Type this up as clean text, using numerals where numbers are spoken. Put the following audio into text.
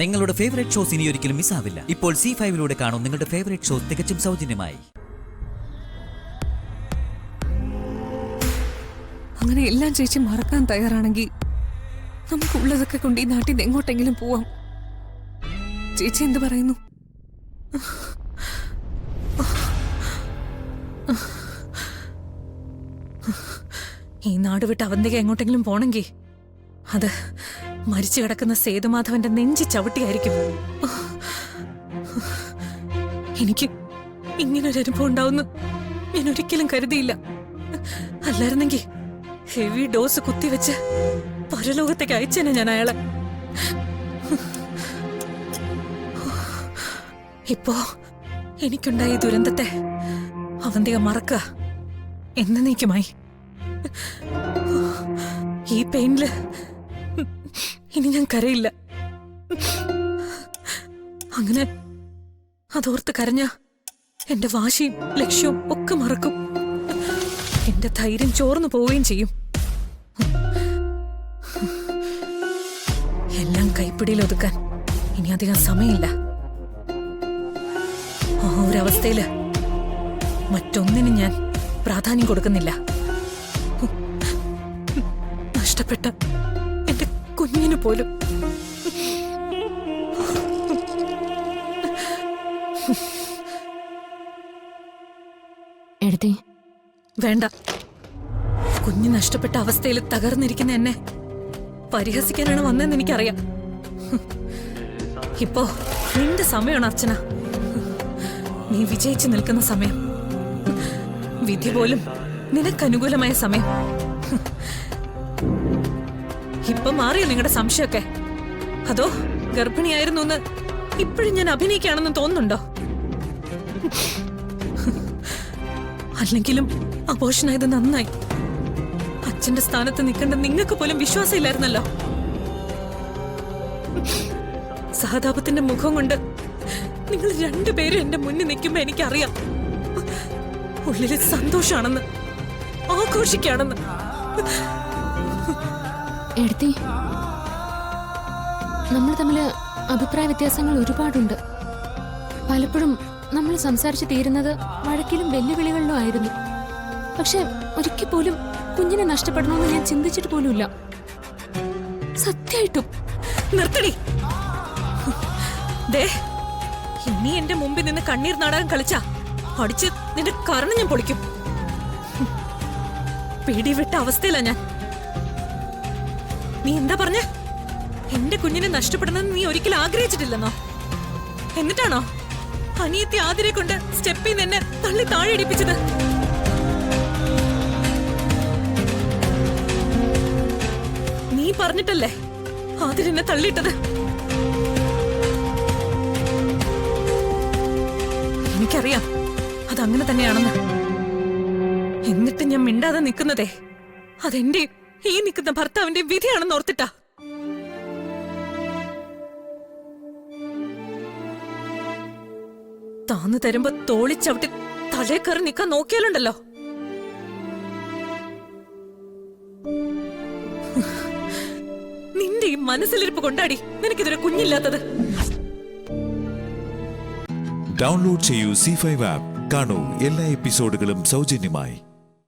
നിങ്ങളുടെ favourite shows ഇനി ഒരിക്കലും മിസ്സാവില്ല. ഇപ്പോൾ C5-ലൂടെ കാണും നിങ്ങളുടെ ഫേവറേറ്റ് ഷോസ് തികച്ചും സൗജന്യമായി. അങ്ങനെ എല്ലാം ചേച്ചി മറക്കാൻ തയ്യാറാണെങ്കിൽ നമുക്കുള്ളതൊക്കെ കൊണ്ട് ഈ നാട്ടിൽ നിന്ന് എങ്ങോട്ടെങ്കിലും പോവാം. ചേച്ചി എന്ത് പറയുന്നു? ഈ നാട് വിട്ട് അവന്തിക എങ്ങോട്ടെങ്കിലും പോണെങ്കിൽ അത് മരിച്ചു കിടക്കുന്ന സേതുമാധവന്റെ നെഞ്ചി ചവിട്ടിയായിരിക്കും. എനിക്ക് ഇങ്ങനൊരു അനുഭവം ഉണ്ടാവുന്നു ഞാൻ ഒരിക്കലും കരുതിയില്ല. അല്ലായിരുന്നെങ്കിൽ ഹെവി ഡോസ് കുത്തിവെച്ച് പരലോകത്തേക്ക് അയച്ചേനെ ഞാൻ അയാളെ. ഇപ്പോ എനിക്കുണ്ടായ ദുരന്തത്തെ അവന്തിക മറക്കുക എന്നേക്കുമായി. ഈ പെയിനില് ഇനി ഞാൻ കരയില്ല. അങ്ങനെ അതോർത്ത് കരഞ്ഞ എന്റെ വാശിയും ലക്ഷ്യവും ഒക്കെ മറക്കും. എന്റെ ധൈര്യം ചോർന്നു പോവുകയും ചെയ്യും. എല്ലാം കൈപ്പിടിയിൽ ഒതുക്കാൻ ഇനി അധികം സമയമില്ല. ആ ഒരവസ്ഥയില് മറ്റൊന്നിനും ഞാൻ പ്രാധാന്യം കൊടുക്കുന്നില്ല. നഷ്ടപ്പെട്ട എന്റെ കുഞ്ഞിന് പോലും. എഴുതി വേണ്ട. കുഞ്ഞ് നഷ്ടപ്പെട്ട അവസ്ഥയിൽ തകർന്നിരിക്കുന്ന എന്നെ പരിഹസിക്കാനാണ് വന്നതെന്ന് എനിക്കറിയാം. ഇപ്പോ നിന്റെ സമയമാണ് അർച്ചന. നീ വിജയിച്ചു നിൽക്കുന്ന സമയം. വിധി പോലും നിനക്കനുകൂലമായ സമയം. ഇപ്പൊ മാറിയോ നിങ്ങളുടെ സംശയമൊക്കെ? അതോ ഗർഭിണിയായിരുന്നു എന്ന് ഇപ്പോഴും ഞാൻ അഭിനയിക്കുകയാണെന്ന് തോന്നുന്നുണ്ടോ? അല്ലെങ്കിലും അബോഷനായത് നന്നായി. അച്ഛന്റെ സ്ഥാനത്ത് നിൽക്കേണ്ട നിങ്ങൾക്ക് പോലും വിശ്വാസമില്ലായിരുന്നല്ലോ. സഹതാപത്തിന്റെ മുഖം കൊണ്ട് നിങ്ങൾ രണ്ടുപേരും എന്റെ മുന്നിൽ നിൽക്കുമ്പോ എനിക്കറിയാം ഉള്ളില് സന്തോഷാണെന്ന്, ആഘോഷിക്കാണെന്ന്. എഴുതി നമ്മൾ തമ്മില് അഭിപ്രായ വ്യത്യാസങ്ങൾ ഒരുപാടുണ്ട്. പലപ്പോഴും നമ്മൾ സംസാരിച്ചു തീരുന്നത് വഴക്കിലും വെല്ലുവിളികളിലും ആയിരുന്നു. പക്ഷെ ഒരിക്കൽ പോലും കുഞ്ഞിനെ നഷ്ടപ്പെടണമെന്ന് ഞാൻ ചിന്തിച്ചിട്ട് പോലുമില്ല. സത്യമായിട്ടും. നിർത്തടി. ദേ, ഇനി എന്റെ മുമ്പിൽ നിന്ന് കണ്ണീർ നാടകം കളിച്ചാ അടിച്ച് നിന്റെ കരണം ഞാൻ പൊളിക്കും. പിടിവിട്ട അവസ്ഥയിലാ ഞാൻ. നീ എന്താ പറഞ്ഞ? എന്റെ കുഞ്ഞിനെ നഷ്ടപ്പെടണമെന്ന് നീ ഒരിക്കലും ആഗ്രഹിച്ചിട്ടില്ലെന്നോ? എന്നിട്ടാണോ അനിയത്തി ആതിരെ കൊണ്ട് സ്റ്റെപ്പിൽ നിന്ന് എന്നെ തള്ളി താഴെ ഇടിപ്പിച്ചത്? നീ പറഞ്ഞിട്ടല്ലേ ആതിരെന്നെ തള്ളിയിട്ടത്? എനിക്കറിയാം അതങ്ങനെ തന്നെയാണെന്ന്. എന്നിട്ട് ഞാൻ മിണ്ടാതെ നിൽക്കുന്നതേ അതെന്റെ ഈ നിൽക്കുന്ന ഭർത്താവിന്റെ വിധിയാണെന്ന് ഓർത്തിട്ടാ. താന്നു തരുമ്പോ തോളിച്ചവിട്ടി തലേ കയറി നിൽക്കാൻ നോക്കിയാലുണ്ടല്ലോ. നിന്റെ ഈ മനസ്സിലിരിപ്പ് കൊണ്ടാടി നിനക്കിതൊരു കുഞ്ഞില്ലാത്തത്. ഡൗൺലോഡ് ചെയ്യൂ C5 ആപ്പ്. കാണൂ എല്ലാ എപ്പിസോഡുകളും സൗജന്യമായി.